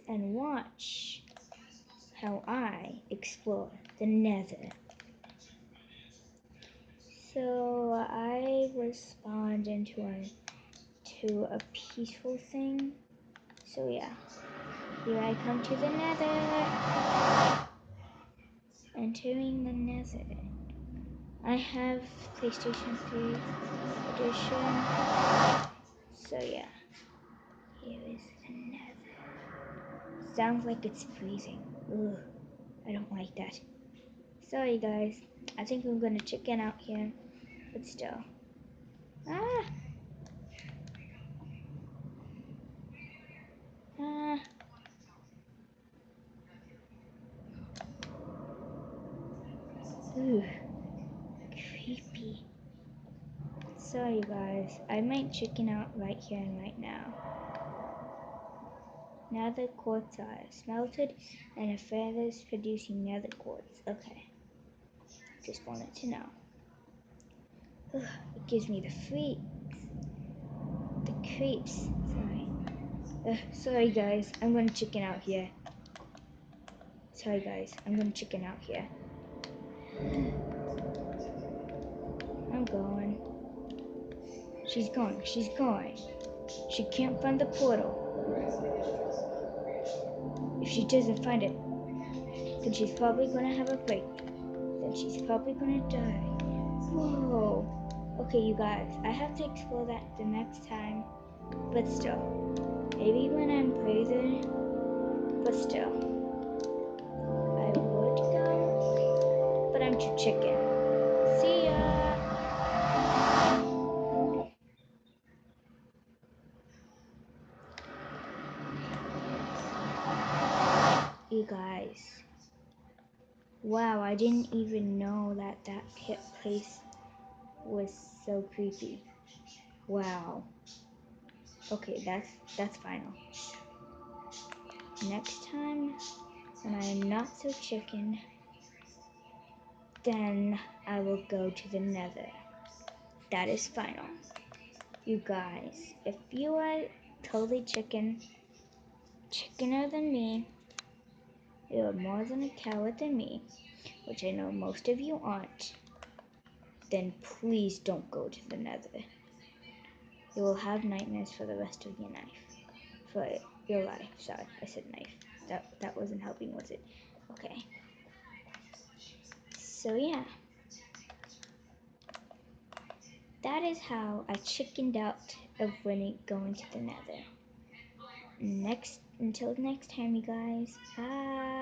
and watch how I explore the nether. So I was spawned into a peaceful thing. So yeah, here I come to the nether. Entering the nether. I have PlayStation 3 edition. So yeah, here is the nether. Sounds like it's freezing. Ugh, I don't like that. Sorry guys, I think I'm gonna chicken out here, but still. Ah! Ah! Ooh, creepy. Sorry guys, I might chicken out right here and right now. Nether quartz are smelted and a feathers producing nether quartz. Okay, just wanted to know. Ugh, it gives me the creeps. Sorry guys, I'm gonna chicken out here. Sorry guys, I'm gonna chicken out here. I'm going. She's going, she's going. She can't find the portal. If she doesn't find it, then she's probably gonna have a break. Then she's probably gonna die. Whoa. Okay, you guys, I have to explore that the next time. But still, maybe when I'm further. But still, I would go. But I'm too chicken. See ya. You guys. Wow, I didn't even know that place was so creepy. Wow. Okay, that's final. Next time, when I am not so chicken, then I will go to the nether. That is final. You guys, if you are totally chickener than me, you are more than a coward than me, which I know most of you aren't, then please don't go to the nether. You will have nightmares for the rest of your life. For your life. Sorry, I said knife. That wasn't helping, was it? Okay. So yeah. That is how I chickened out of going to the nether. Until next time, you guys. Bye.